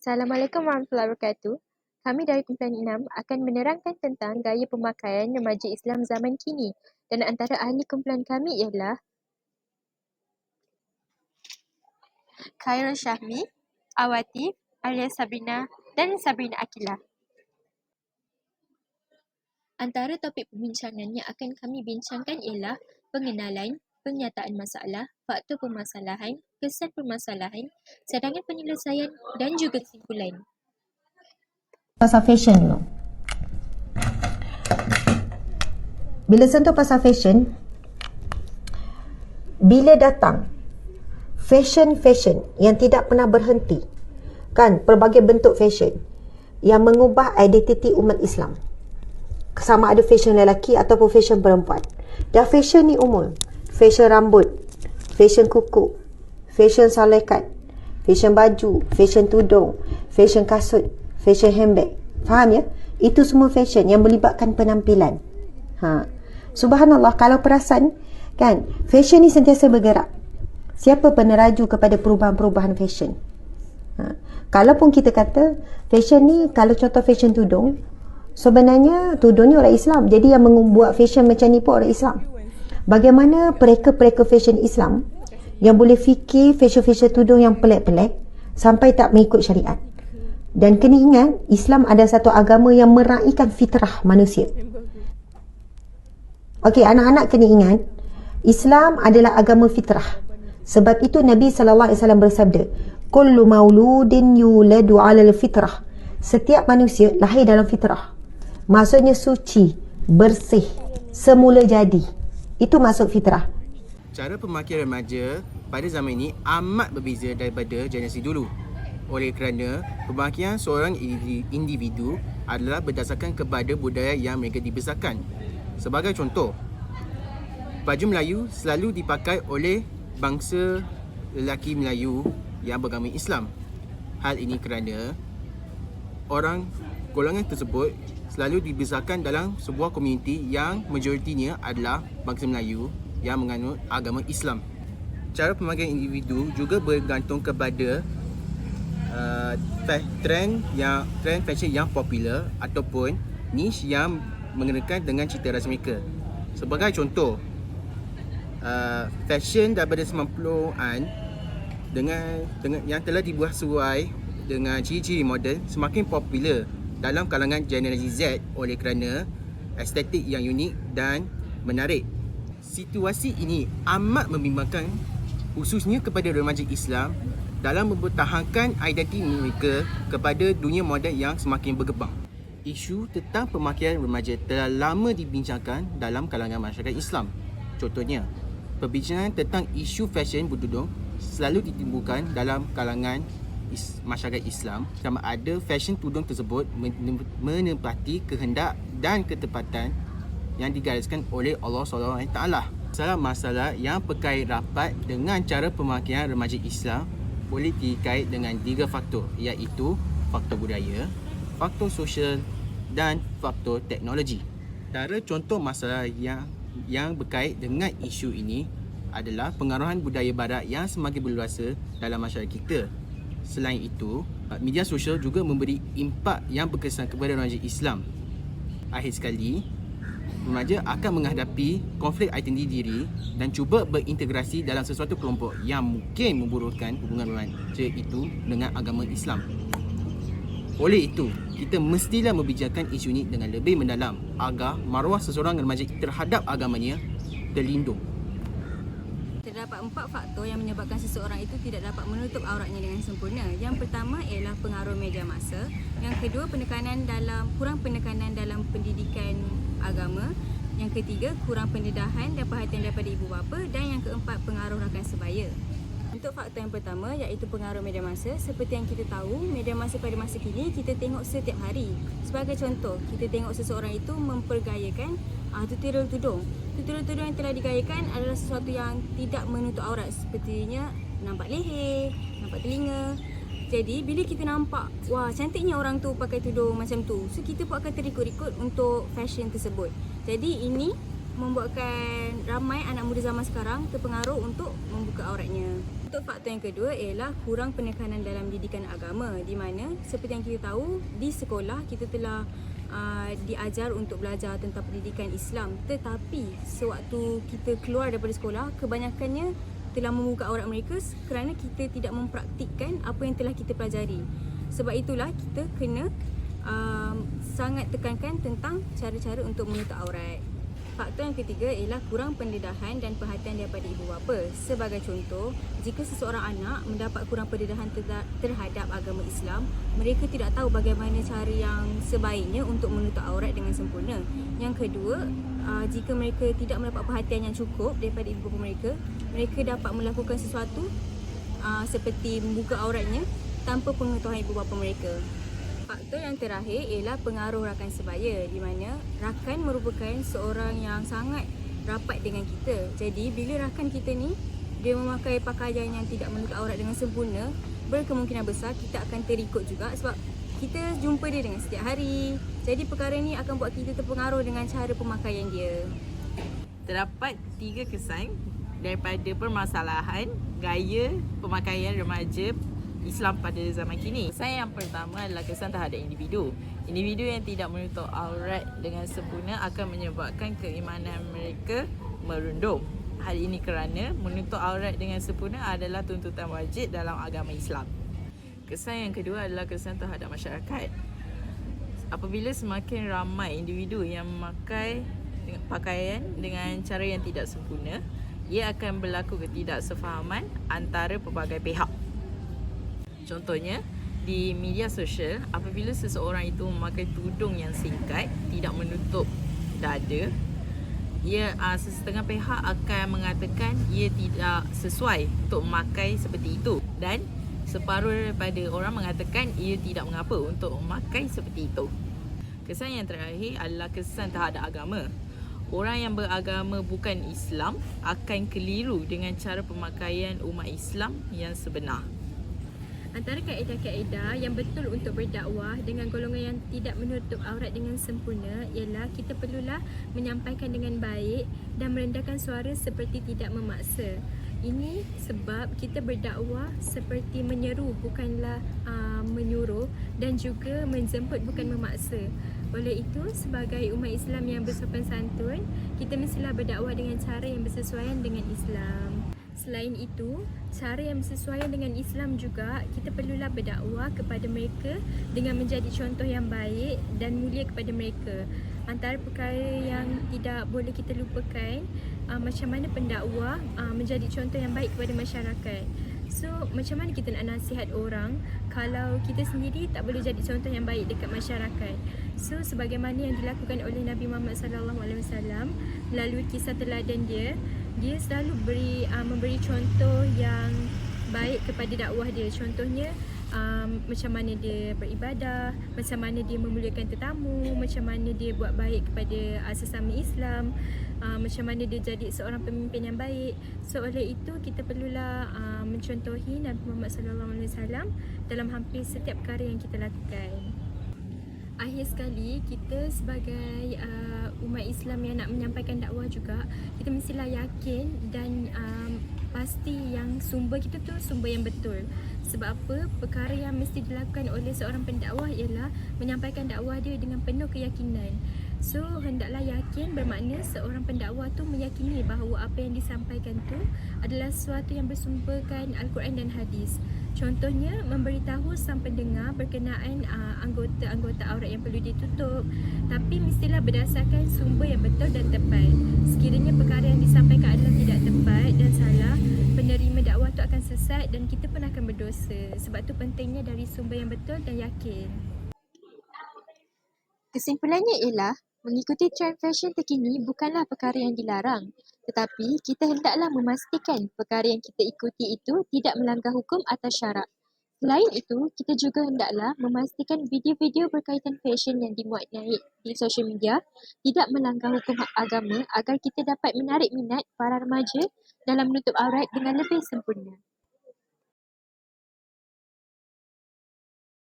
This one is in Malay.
Assalamualaikum warahmatullahi wabarakatuh. Kami dari kumpulan 6 akan menerangkan tentang gaya pemakaian remaja Islam zaman kini dan antara ahli kumpulan kami ialah Khairul Syahmi, Awati, Alia Sabrina dan Sabrina Akilah. Antara topik perbincangan yang akan kami bincangkan ialah pengenalan, penyataan masalah, faktor permasalahan, kesan permasalahan, cadangan penyelesaian dan juga kesimpulan. Pasal fashion dulu. Bila sentuh pasal fashion, bila datang fashion yang tidak pernah berhenti, kan, pelbagai bentuk fashion yang mengubah identiti umat Islam, sama ada fashion lelaki ataupun fashion perempuan. Dan fashion ni umum, fashion rambut, fashion kuku, fashion salekat, fashion baju, fashion tudung, fashion kasut, fashion handbag. Faham ya? Itu semua fashion yang melibatkan penampilan. Subhanallah, kalau perasan, kan, fashion ni sentiasa bergerak. Siapa peneraju kepada perubahan-perubahan fashion? Kalaupun kita kata fashion ni, kalau contoh fashion tudung, sebenarnya tudung ni orang Islam. Jadi yang membuat fashion macam ni pun orang Islam. Bagaimana pereka-pereka fashion Islam yang boleh fikir fashion-fashion tudung yang pelik-pelik sampai tak mengikut syariat. Dan kena ingat, Islam adalah satu agama yang meraihkan fitrah manusia. Okey, anak-anak kena ingat, Islam adalah agama fitrah. Sebab itu Nabi SAW bersabda, kullu mauludin yuladu alal fitrah. Setiap manusia lahir dalam fitrah. Maksudnya suci, bersih, semula jadi. Itu maksud fitrah. Cara pemakaian remaja pada zaman ini amat berbeza daripada generasi dulu. Oleh kerana pemakaian seorang individu adalah berdasarkan kepada budaya yang mereka dibesarkan. Sebagai contoh, baju Melayu selalu dipakai oleh bangsa lelaki Melayu yang beragama Islam. Hal ini kerana golongan tersebut selalu dibesarkan dalam sebuah komuniti yang majoritinya adalah bangsa Melayu yang menganut agama Islam. Cara pemakaian individu juga bergantung kepada trend fashion yang popular ataupun niche yang mengenakan dengan cita rasa mereka. Sebagai contoh, fashion daripada 90-an dengan yang telah dibuat sesuai dengan ciri-ciri moden semakin popular dalam kalangan generasi Z oleh kerana estetik yang unik dan menarik. Situasi ini amat membimbangkan khususnya kepada remaja Islam dalam mempertahankan identiti mereka kepada dunia moden yang semakin berkembang. Isu tentang pemakaian remaja telah lama dibincangkan dalam kalangan masyarakat Islam. Contohnya, perbincangan tentang isu fashion bertudung selalu ditimbulkan dalam kalangan masyarakat Islam sama ada fashion tudung tersebut menepati kehendak dan ketepatan yang digariskan oleh Allah SWT. Masalah-masalah yang berkait rapat dengan cara pemakaian remaja Islam boleh dikait dengan 3 faktor, iaitu faktor budaya, faktor sosial dan faktor teknologi. Antara contoh masalah yang berkait dengan isu ini adalah pengaruhan budaya barat yang semakin berluasa dalam masyarakat kita. Selain itu, media sosial juga memberi impak yang berkesan kepada remaja Islam. Akhir sekali, remaja akan menghadapi konflik identiti diri dan cuba berintegrasi dalam sesuatu kelompok yang mungkin memburukkan hubungan remaja itu dengan agama Islam. Oleh itu, kita mestilah membincangkan isu ini dengan lebih mendalam agar maruah seseorang remaja terhadap agamanya terlindung. Terdapat 4 faktor yang menyebabkan seseorang itu tidak dapat menutup auratnya dengan sempurna. Yang pertama ialah pengaruh media massa. Yang kedua, kurang penekanan dalam pendidikan agama. Yang ketiga, kurang pendedahan dan perhatian daripada ibu bapa. Dan yang keempat, pengaruh rakan sebaya. Untuk faktor yang pertama iaitu pengaruh media massa. Seperti yang kita tahu, media massa pada masa kini kita tengok setiap hari. Sebagai contoh, kita tengok seseorang itu mempergayakan tutorial tudung. Tutorial tudung yang telah digayakan adalah sesuatu yang tidak menutup aurat, sepertinya nampak leher, nampak telinga. Jadi bila kita nampak, wah cantiknya orang tu pakai tudung macam tu, so kita pun akan terikut-ikut untuk fashion tersebut. Jadi ini membuatkan ramai anak muda zaman sekarang terpengaruh untuk membuka auratnya. Untuk faktor yang kedua ialah kurang penekanan dalam didikan agama, di mana seperti yang kita tahu di sekolah kita telah diajar untuk belajar tentang pendidikan Islam, tetapi sewaktu kita keluar daripada sekolah kebanyakannya telah membuka aurat mereka kerana kita tidak mempraktikkan apa yang telah kita pelajari. Sebab itulah kita kena sangat tekankan tentang cara-cara untuk menutup aurat. Faktor yang ketiga ialah kurang pendedahan dan perhatian daripada ibu bapa. Sebagai contoh, jika seseorang anak mendapat kurang pendedahan terhadap agama Islam, mereka tidak tahu bagaimana cara yang sebaiknya untuk menutup aurat dengan sempurna. Yang kedua, jika mereka tidak mendapat perhatian yang cukup daripada ibu bapa mereka, mereka dapat melakukan sesuatu seperti membuka auratnya tanpa pengetahuan ibu bapa mereka. Faktor yang terakhir ialah pengaruh rakan sebaya, di mana rakan merupakan seorang yang sangat rapat dengan kita. Jadi bila rakan kita ni dia memakai pakaian yang tidak menutup aurat dengan sempurna, berkemungkinan besar kita akan terikut juga sebab kita jumpa dia dengan setiap hari. Jadi perkara ni akan buat kita terpengaruh dengan cara pemakaian dia. Terdapat 3 kesan daripada permasalahan gaya pemakaian remaja Islam pada zaman kini. Kesan yang pertama adalah kesan terhadap individu. Individu yang tidak menutup aurat dengan sempurna akan menyebabkan keimanan mereka merundum. Hal ini kerana menutup aurat dengan sempurna adalah tuntutan wajib dalam agama Islam. Kesan yang kedua adalah kesan terhadap masyarakat. Apabila semakin ramai individu yang memakai pakaian dengan cara yang tidak sempurna, ia akan berlaku ketidaksefahaman antara pelbagai pihak. Contohnya, di media sosial, apabila seseorang itu memakai tudung yang singkat, tidak menutup dada, setengah pihak akan mengatakan ia tidak sesuai untuk memakai seperti itu, dan separuh daripada orang mengatakan ia tidak mengapa untuk memakai seperti itu. Kesan yang terakhir adalah kesan terhadap agama. Orang yang beragama bukan Islam akan keliru dengan cara pemakaian umat Islam yang sebenar. Antara kaedah-kaedah yang betul untuk berdakwah dengan golongan yang tidak menutup aurat dengan sempurna ialah kita perlulah menyampaikan dengan baik dan merendahkan suara seperti tidak memaksa. Ini sebab kita berdakwah seperti menyeru bukanlah menyuruh, dan juga menjemput bukan memaksa. Oleh itu, sebagai umat Islam yang bersopan santun, kita mestilah berdakwah dengan cara yang bersesuaian dengan Islam. Selain itu, cara yang bersesuaian dengan Islam juga, kita perlulah berdakwah kepada mereka dengan menjadi contoh yang baik dan mulia kepada mereka. Antara perkara yang tidak boleh kita lupakan, macam mana pendakwah menjadi contoh yang baik kepada masyarakat. So, macam mana kita nak nasihat orang kalau kita sendiri tak boleh jadi contoh yang baik dekat masyarakat? So, sebagaimana yang dilakukan oleh Nabi Muhammad SAW melalui kisah teladan dia selalu memberi contoh yang baik kepada dakwah dia. Contohnya macam mana dia beribadah, macam mana dia memuliakan tetamu, macam mana dia buat baik kepada sesama Islam, macam mana dia jadi seorang pemimpin yang baik. So oleh itu kita perlulah mencontohi Nabi Muhammad SAW dalam hampir setiap perkara yang kita lakukan. Akhir sekali, kita sebagai umat Islam yang nak menyampaikan dakwah juga, kita mestilah yakin dan pasti yang sumber kita tu sumber yang betul. Sebab apa? Perkara yang mesti dilakukan oleh seorang pendakwah ialah menyampaikan dakwah dia dengan penuh keyakinan. So, hendaklah yakin bermakna seorang pendakwah tu meyakini bahawa apa yang disampaikan tu adalah sesuatu yang bersumberkan Al-Quran dan Hadis. Contohnya, memberitahu sang pendengar berkenaan anggota-anggota aurat yang perlu ditutup, tapi mestilah berdasarkan sumber yang betul dan tepat. Sekiranya perkara yang disampaikan adalah tidak tepat dan salah, penerima dakwah tu akan sesat dan kita pun akan berdosa. Sebab tu pentingnya dari sumber yang betul dan yakin. Kesimpulannya ialah, mengikuti trend fashion terkini bukanlah perkara yang dilarang, tetapi kita hendaklah memastikan perkara yang kita ikuti itu tidak melanggar hukum atau syarak. Selain itu, kita juga hendaklah memastikan video-video berkaitan fashion yang dimuat naik di sosial media tidak melanggar hukum agama agar kita dapat menarik minat para remaja dalam menutup aurat dengan lebih sempurna.